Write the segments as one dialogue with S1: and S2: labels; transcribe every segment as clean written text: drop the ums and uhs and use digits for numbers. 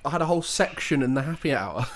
S1: I had a whole section in the happy hour.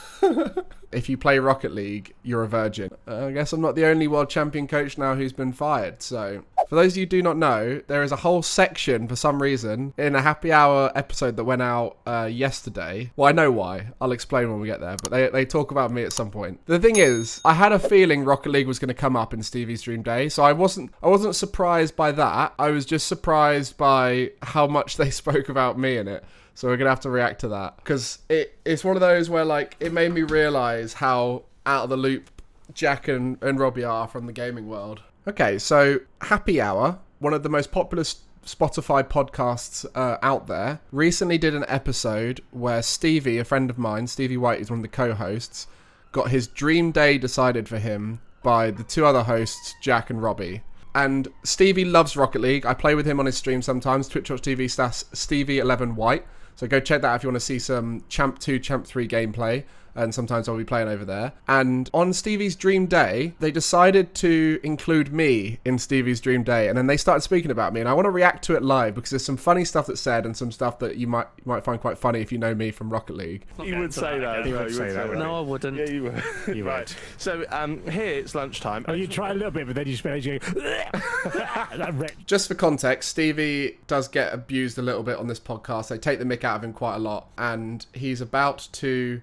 S1: If you play Rocket League, you're a virgin. I guess I'm not the only world champion coach now who's been fired. So for those of you who do not know, there is a whole section for some reason in a happy hour episode that went out yesterday. Well, I know why. I'll explain when we get there, but they talk about me at some point. The thing is, I had a feeling Rocket League was going to come up in Stevie's Dream Day, so I wasn't surprised by that. I was just surprised by how much they spoke about me in it. So we're going to have to react to that. Because it's one of those where, like, it made me realise how out of the loop Jack and Robbie are from the gaming world. Okay, so Happy Hour, one of the most popular Spotify podcasts out there, recently did an episode where Stevie, a friend of mine, Stevie White is one of the co-hosts, got his dream day decided for him by the two other hosts, Jack and Robbie. And Stevie loves Rocket League. I play with him on his stream sometimes, twitch.tv/Stevie11White. So go check that out if you want to see some Champ 2, Champ 3 gameplay. And sometimes I'll be playing over there. And on Stevie's Dream Day, they decided to include me in Stevie's Dream Day. And then they started speaking about me. And I want to react to it live because there's some funny stuff that's said and some stuff that you might find quite funny if you know me from Rocket League.
S2: You would say that. You would say that.
S3: No, I wouldn't.
S2: Yeah, you would.
S3: You
S2: right.
S3: would.
S2: So here it's lunchtime.
S3: Oh, you try a little bit, but then you spend you go.
S1: Just for context, Stevie does get abused a little bit on this podcast. They take the mick out of him quite a lot. And he's about to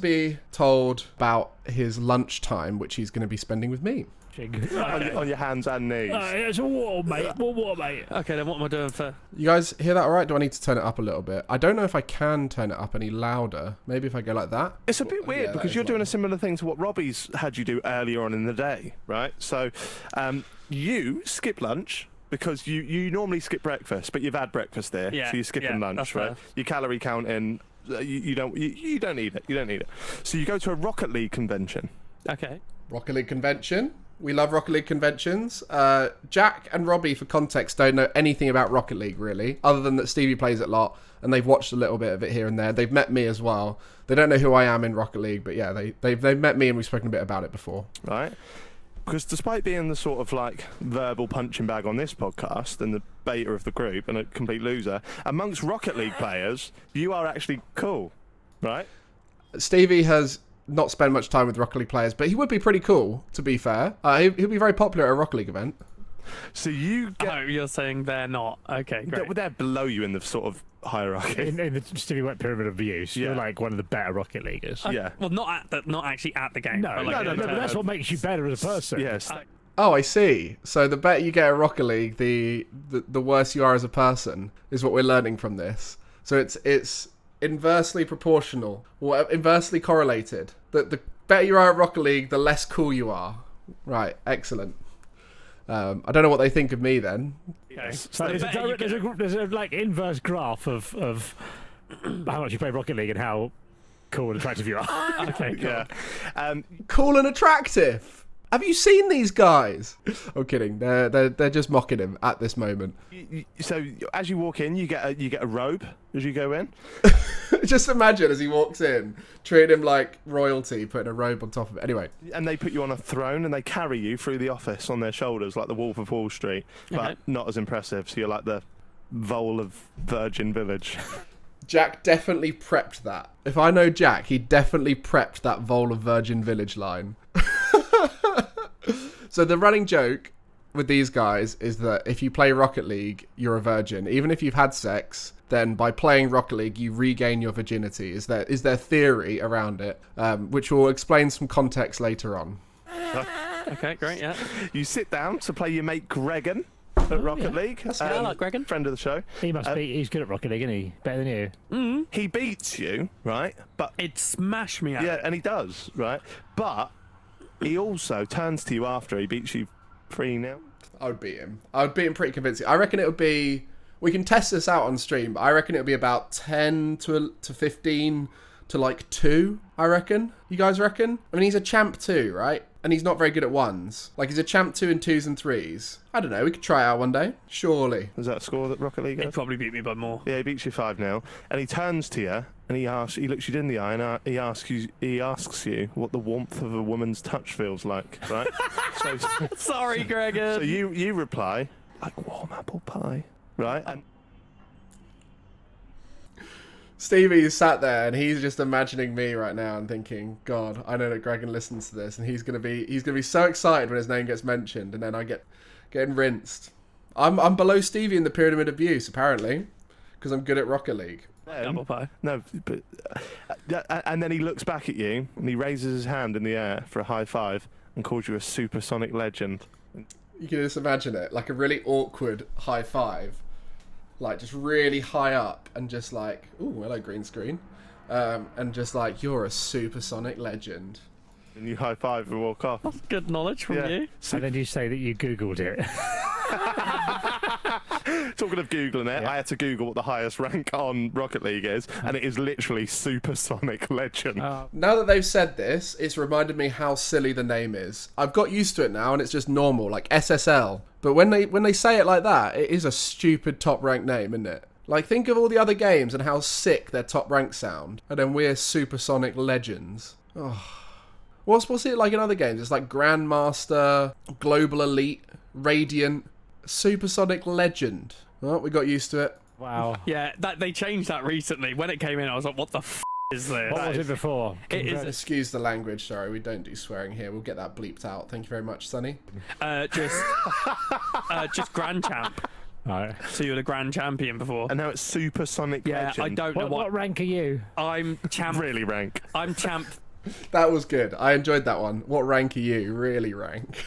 S1: be told about his lunchtime, which he's going to be spending with me.
S2: on your hands and knees.
S3: It's a water, mate. Water, mate. Okay, then what am I doing for?
S1: You guys hear that all right? Do I need to turn it up a little bit? I don't know if I can turn it up any louder. Maybe if I go like that.
S2: It's a bit weird because you're doing a similar thing to what Robbie's had you do earlier on in the day, right? So you skip lunch. Because you normally skip breakfast, but you've had breakfast there, so you're skipping lunch, right? Your calorie counting, you don't need it. You don't need it. So you go to a Rocket League convention.
S3: Okay.
S1: Rocket League convention. We love Rocket League conventions. Jack and Robbie, for context, don't know anything about Rocket League really, other than that Stevie plays it a lot, and they've watched a little bit of it here and there. They've met me as well. They don't know who I am in Rocket League, but yeah, they've met me and we've spoken a bit about it before.
S2: Right. Because despite being the sort of like verbal punching bag on this podcast and the beta of the group and a complete loser, amongst Rocket League players, you are actually cool, right?
S1: Stevie has not spent much time with Rocket League players, but he would be pretty cool, to be fair. He'll be very popular at a Rocket League event.
S2: So you get...
S3: Oh, you're saying they're not. Okay, great.
S2: They're below you in the sort of hierarchy.
S3: In the Stevie White pyramid of views, you're like one of the better Rocket Leaguers.
S2: Yeah.
S3: Well, not actually at the game.
S2: No,
S3: but that's what makes you better as a person.
S2: Yes.
S1: Oh, I see. So the better you get at Rocket League, the worse you are as a person, is what we're learning from this. So it's inversely proportional, or inversely correlated. The better you are at Rocket League, the less cool you are. Right, excellent. I don't know what they think of me then.
S3: Okay. So there's a like inverse graph of how much you play Rocket League and how cool and attractive you are. Okay, cool.
S2: Yeah.
S1: Cool and attractive. Have you seen these guys? I'm kidding. They're just mocking him at this moment.
S2: So as you walk in, you get a robe as you go in.
S1: Just imagine as he walks in, treating him like royalty, putting a robe on top of it. Anyway.
S2: And they put you on a throne and they carry you through the office on their shoulders like the Wolf of Wall Street, but not as impressive. So you're like the vole of Virgin Village.
S1: Jack definitely prepped that. If I know Jack, he definitely prepped that vole of Virgin Village line. So the running joke with these guys is that if you play Rocket League, you're a virgin. Even if you've had sex, then by playing Rocket League, you regain your virginity. Is their theory around it, which will explain some context later on.
S3: Okay, great, yeah.
S2: You sit down to play your mate Gregan at Rocket League.
S3: I like Gregan.
S2: Friend of the show.
S3: He's good at Rocket League, isn't he? Better than you.
S2: Mm-hmm. He beats you, right? But
S3: it'd smash me out.
S2: Yeah, and he does, right? But he also turns to you after he beats you 3-0.
S1: I would beat him. I would beat him pretty convincing. I reckon it would be... We can test this out on stream, but I reckon it would be about 10 to 15 to like 2, I reckon. You guys reckon? I mean, he's a champ 2, right? And he's not very good at ones. Like, he's a champ 2 in 2s and 3s. I don't know, we could try it out one day. Surely.
S2: Is that a score that Rocket League has?
S3: He'd probably beat me by more.
S2: Yeah, he beats you 5-0. And he turns to you and he looks you in the eye and he asks you what the warmth of a woman's touch feels like, right?
S3: Sorry, Gregan.
S2: So you reply, like warm apple pie, right? And
S1: Stevie's sat there and he's just imagining me right now and thinking, God, I know that Gregan listens to this and he's gonna be so excited when his name gets mentioned, and then I getting rinsed. I'm below Stevie in the pyramid of abuse apparently, because I'm good at Rocket League.
S2: Double pie. No, but and then he looks back at you and he raises his hand in the air for a high five and calls you a supersonic legend.
S1: You can just imagine it, like a really awkward high five, like just really high up and just like, ooh, hello green screen, and just like, you're a supersonic legend.
S2: And you high five and walk off.
S4: That's good knowledge from you.
S3: And then you say that you Googled it.
S2: Talking of Googling it, I had to Google what the highest rank on Rocket League is, and it is literally Supersonic Legend.
S1: Now that they've said this, it's reminded me how silly the name is. I've got used to it now, and it's just normal, like SSL. But when they say it like that, it is a stupid top rank name, isn't it? Like, think of all the other games and how sick their top ranks sound, and then we're Supersonic Legends. Oh. What's it like in other games? It's like Grandmaster, Global Elite, Radiant, Supersonic Legend. Well, we got used to it.
S3: Wow.
S4: Yeah, they changed that recently. When it came in, I was like, what the f*** is this?
S3: What was it before?
S4: It is.
S1: Excuse the language, sorry, we don't do swearing here. We'll get that bleeped out. Thank you very much, Sunny.
S4: Just Grand Champ.
S3: Right.
S4: So you were the Grand Champion before.
S2: And now it's Supersonic Legend.
S4: Yeah, I don't know
S3: What rank are you?
S4: I'm Champ.
S2: Really rank.
S4: I'm Champ.
S1: That was good. I enjoyed that one. What rank are you? Really rank.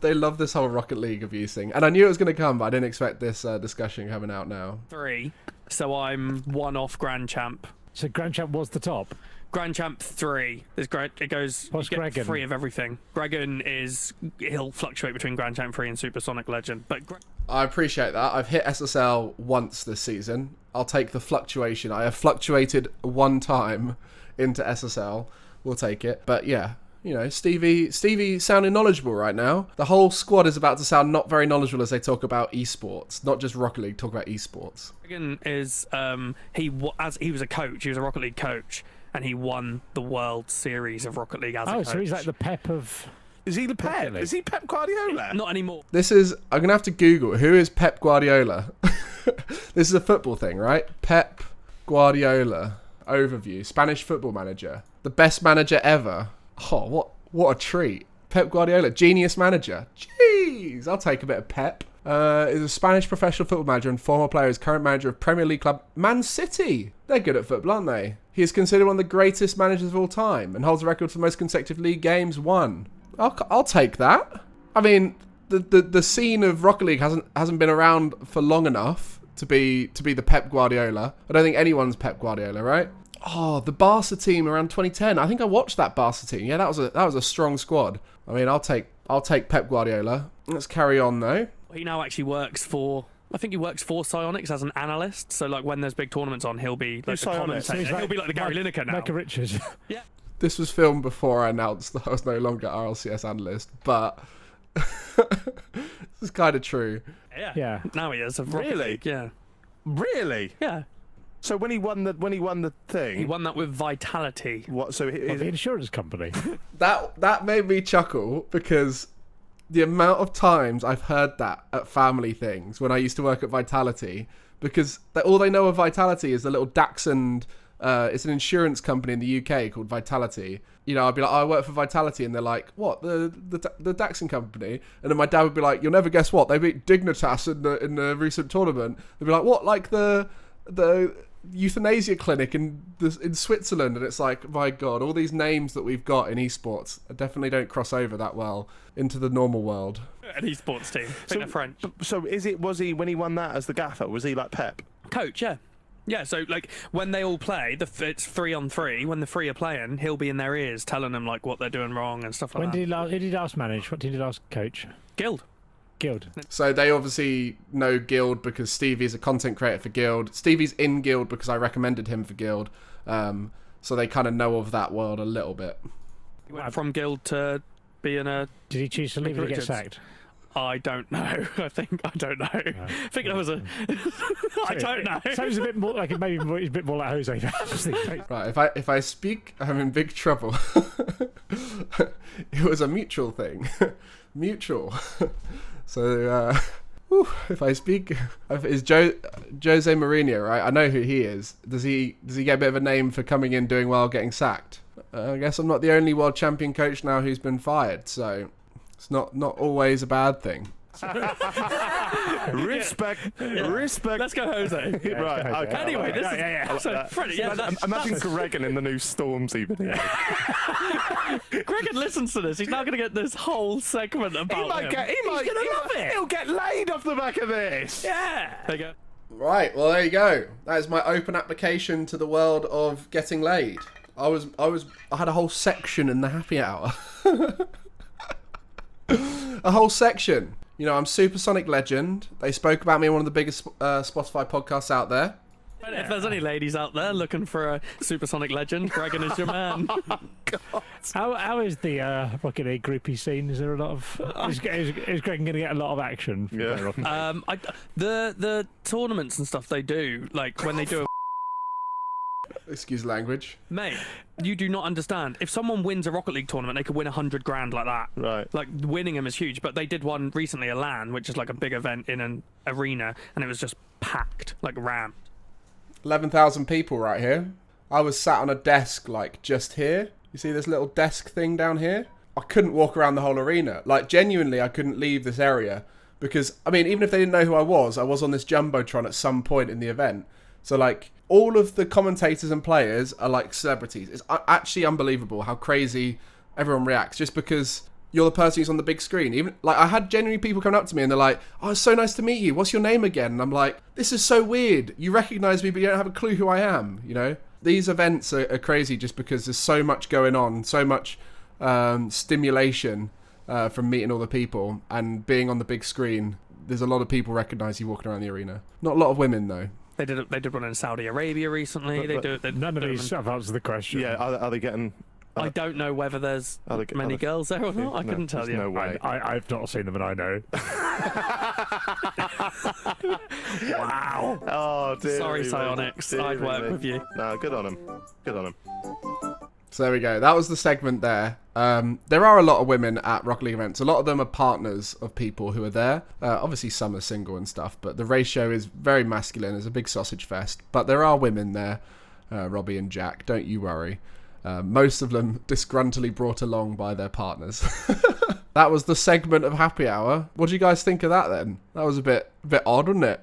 S1: They love this whole Rocket League abuse thing. And I knew it was going to come, but I didn't expect this discussion coming out now.
S4: 3. So I'm 1 off Grand Champ.
S3: So Grand Champ was the top?
S4: Grand Champ 3. It goes.
S3: What's
S4: you get
S3: Gregan?
S4: 3 of everything. Gregan he'll fluctuate between Grand Champ 3 and Supersonic Legend. But
S1: I appreciate that. I've hit SSL once this season. I'll take the fluctuation. I have fluctuated 1 time into SSL. We'll take it. But yeah, you know, Stevie sounding knowledgeable right now. The whole squad is about to sound not very knowledgeable as they talk about esports, not just Rocket League. Talk about esports.
S4: Gregan is he was a coach. He was a Rocket League coach, and he won the World Series of Rocket League as a coach.
S3: Oh, so he's like the Pep of.
S2: Is he the Pep? Is he Pep Guardiola?
S4: Not anymore.
S1: I'm gonna have to Google who is Pep Guardiola. This is a football thing, right? Pep Guardiola. Overview. Spanish football manager. The best manager ever. Oh, what a treat. Pep Guardiola. Genius manager. Jeez. I'll take a bit of Pep. Is a Spanish professional football manager and former player. Is current manager of Premier League club Man City. They're good at football, aren't they? He is considered one of the greatest managers of all time and holds the record for most consecutive league games won. I'll take that. I mean, the scene of Rocket League hasn't been around for long enough to be the Pep Guardiola. I don't think anyone's Pep Guardiola, right? Oh, the Barca team around 2010. I think I watched that Barca team. Yeah, that was a strong squad. I mean, I'll take Pep Guardiola. Let's carry on though.
S4: He now actually works for. I think he works for Psyonix as an analyst. So like when there's big tournaments on, he'll be like the commentator. He'll be like the Gary Lineker now.
S3: Micah Richards.
S4: Yeah.
S1: This was filmed before I announced that I was no longer RLCS analyst, but this is kind of true.
S4: Yeah. Now he is.
S2: Really?
S4: League, yeah.
S2: Really?
S4: Yeah.
S2: So when he won the thing,
S4: He won that with Vitality.
S2: what? So
S3: The insurance company.
S1: That made me chuckle because the amount of times I've heard that at family things when I used to work at Vitality, because all they know of Vitality is the little Dachshund. It's an insurance company in the UK called Vitality. You know, I'd be like, I work for Vitality, and they're like, what? The Dachshund company? And then my dad would be like, you'll never guess what? They beat Dignitas in the recent tournament. They'd be like, what? Like the euthanasia clinic in Switzerland? And it's like, my God, all these names that we've got in esports definitely don't cross over that well into the normal world.
S4: An esports team. I think they're French.
S2: So was he when he won that as the gaffer? Was he like Pep?
S4: Coach, yeah. Yeah, so like when they all play, it's 3-on-3. When the 3 are playing, he'll be in their ears telling them like what they're doing wrong and stuff like that.
S3: Who did he last manage? What team did he last coach?
S4: Guild.
S1: So they obviously know Guild because Stevie's a content creator for Guild. Stevie's in Guild because I recommended him for Guild. So they kind of know of that world a little bit.
S4: He went from Guild to being a...
S3: Did he choose to leave and get sacked?
S4: I don't know. I don't know. I think that was a... I don't know.
S3: Sounds a bit more like maybe it's a bit more like Jose.
S1: Right, if I speak, I'm in big trouble. It was a mutual thing. Mutual. So Whew, if I speak, is Jose Mourinho, right? I know who he is. Does he get a bit of a name for coming in, doing well, getting sacked? I guess I'm not the only world champion coach now who's been fired, so it's not always a bad thing.
S2: Respect.
S4: Let's go, Jose.
S2: Right. Okay.
S4: Anyway, this is so Freddie.
S2: Imagine Gregan in the new Storms even.
S4: Gregan listens to this. He's now going to get this whole segment about him.
S2: He's going to love it. He'll get laid off the back of this.
S4: Yeah. There you go.
S1: Right. Well, there you go. That is my open application to the world of getting laid. I had a whole section in the happy hour. A whole section. You know, I'm Supersonic Legend. They spoke about me in one of the biggest Spotify podcasts out there.
S4: If there's any ladies out there looking for a Supersonic Legend, Gregan is your man.
S3: How is the Rocket League groupie scene? Is there a lot of... is Gregan going to get a lot of action?
S2: Yeah.
S4: The tournaments and stuff they do, like when they do a...
S1: Excuse language.
S4: Mate, you do not understand. If someone wins a Rocket League tournament, they could win 100 grand like that.
S2: Right.
S4: Like, winning them is huge. But they did one recently, a LAN, which is like a big event in an arena, and it was just packed, like rammed.
S1: 11,000 people right here. I was sat on a desk, like, just here. You see this little desk thing down here? I couldn't walk around the whole arena. Like, genuinely, I couldn't leave this area. Because, I mean, even if they didn't know who I was on this Jumbotron at some point in the event. So, like, all of the commentators and players are like celebrities. It's actually unbelievable how crazy everyone reacts just because you're the person who's on the big screen. Even like I had genuinely people coming up to me and they're like, "Oh, it's so nice to meet you. What's your name again?" And I'm like, "This is so weird. You recognise me, but you don't have a clue who I am." You know, these events are crazy just because there's so much going on, so much stimulation from meeting all the people and being on the big screen. There's a lot of people recognise you walking around the arena. Not a lot of women though.
S4: They did one in Saudi Arabia recently.
S3: None of these have answered the question.
S2: Yeah, are they getting...
S4: I don't know whether there's many girls there or not. I couldn't tell you.
S2: No way.
S3: I've not seen them and I know.
S2: Wow. Oh, dear.
S4: Sorry, Psyonix. I'd work with you.
S2: No, good on him. Good on him.
S1: So there we go. That was the segment there. There are a lot of women at Rocket League events. A lot of them are partners of people who are there. Obviously, some are single and stuff, but the ratio is very masculine. It's a big sausage fest. But there are women there, Robbie and Jack. Don't you worry. Most of them disgruntledly brought along by their partners. That was the segment of Happy Hour. What do you guys think of that then? That was a bit odd, wasn't it?